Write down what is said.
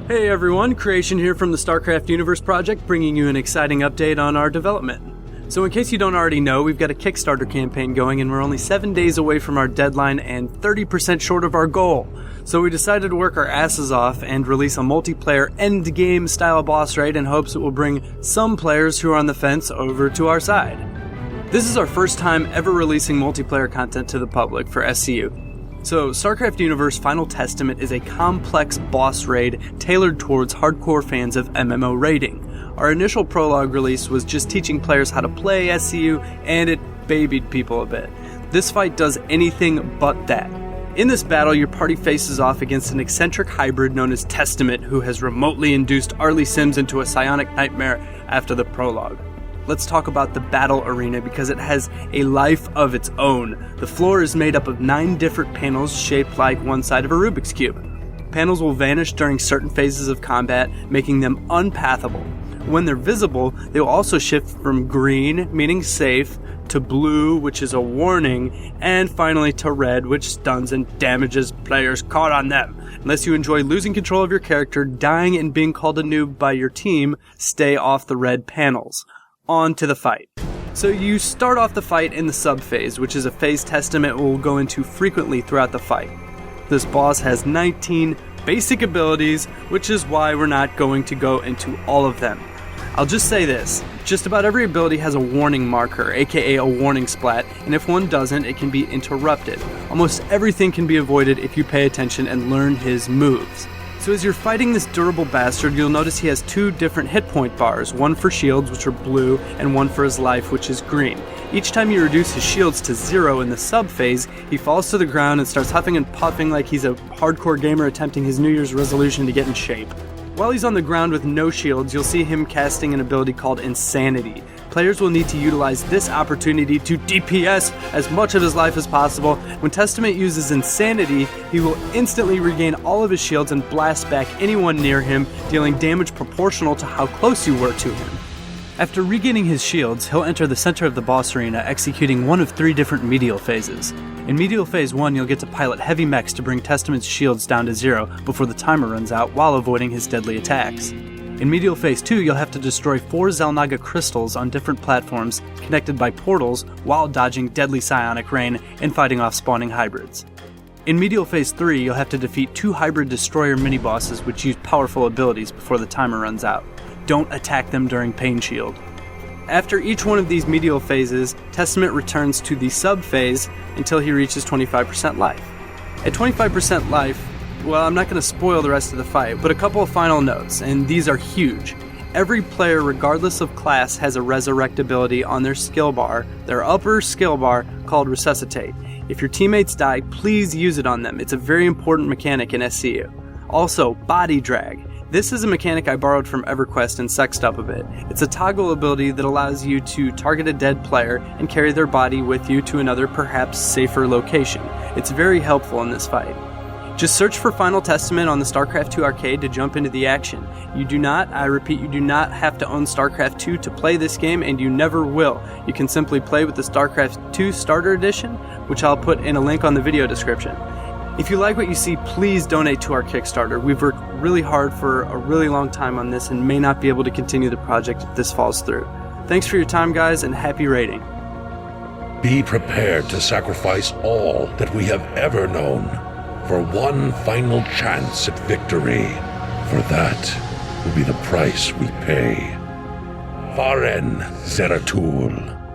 Hey everyone, Creation here from the StarCraft Universe project, bringing you an exciting update on our development. So in case you don't already know, we've got a Kickstarter campaign going and we're only 7 days away from our deadline and 30% short of our goal. So we decided to work our asses off and release a multiplayer endgame style boss raid in hopes it will bring some players who are on the fence over to our side. This is our first time ever releasing multiplayer content to the public for SCU. So, StarCraft Universe Final Testament is a complex boss raid tailored towards hardcore fans of MMO raiding. Our initial prologue release was just teaching players how to play SCU, and it babied people a bit. This fight does anything but that. In this battle, your party faces off against an eccentric hybrid known as Testament, who has remotely induced Arlie Sims into a psionic nightmare after the prologue. Let's talk about the battle arena because it has a life of its own. The floor is made up of 9 different panels shaped like one side of a Rubik's Cube. Panels will vanish during certain phases of combat, making them unpathable. When they're visible, they will also shift from green, meaning safe, to blue, which is a warning, and finally to red, which stuns and damages players caught on them. Unless you enjoy losing control of your character, dying and being called a noob by your team, stay off the red panels. On to the fight. So you start off the fight in the sub-phase, which is a phase Testament will go into frequently throughout the fight. This boss has 19 basic abilities, which is why we're not going to go into all of them. I'll just say this, just about every ability has a warning marker, aka a warning splat, and if one doesn't, it can be interrupted. Almost everything can be avoided if you pay attention and learn his moves. So as you're fighting this durable bastard, you'll notice he has 2 different hit point bars, one for shields, which are blue, and one for his life, which is green. Each time you reduce his shields to 0 in the sub-phase, he falls to the ground and starts huffing and puffing like he's a hardcore gamer attempting his New Year's resolution to get in shape. While he's on the ground with no shields, you'll see him casting an ability called Insanity. Players will need to utilize this opportunity to DPS as much of his life as possible. When Testament uses Insanity, he will instantly regain all of his shields and blast back anyone near him, dealing damage proportional to how close you were to him. After regaining his shields, he'll enter the center of the boss arena, executing one of 3 different medial phases. In medial phase 1, you'll get to pilot heavy mechs to bring Testament's shields down to 0 before the timer runs out while avoiding his deadly attacks. In medial phase 2, you'll have to destroy 4 Xel'Naga crystals on different platforms connected by portals while dodging deadly psionic rain and fighting off spawning hybrids. In medial phase 3, you'll have to defeat 2 hybrid destroyer mini-bosses which use powerful abilities before the timer runs out. Don't attack them during Pain Shield. After each one of these medial phases, Testament returns to the sub-phase until he reaches 25% life. At 25% life, well, I'm not going to spoil the rest of the fight, but a couple of final notes, and these are huge. Every player, regardless of class, has a resurrect ability on their skill bar, their upper skill bar, called Resuscitate. If your teammates die, please use it on them. It's a very important mechanic in SCU. Also, Body Drag. This is a mechanic I borrowed from EverQuest and sexed up a bit. It's a toggle ability that allows you to target a dead player and carry their body with you to another, perhaps safer location. It's very helpful in this fight. Just search for Final Testament on the StarCraft II arcade to jump into the action. You do not, I repeat, you do not have to own StarCraft II to play this game, and you never will. You can simply play with the StarCraft II Starter Edition, which I'll put in a link on the video description. If you like what you see, please donate to our Kickstarter. We've worked really hard for a really long time on this and may not be able to continue the project if this falls through. Thanks for your time, guys, and happy raiding. Be prepared to sacrifice all that we have ever known for one final chance at victory, for that will be the price we pay. Faren Zeratul.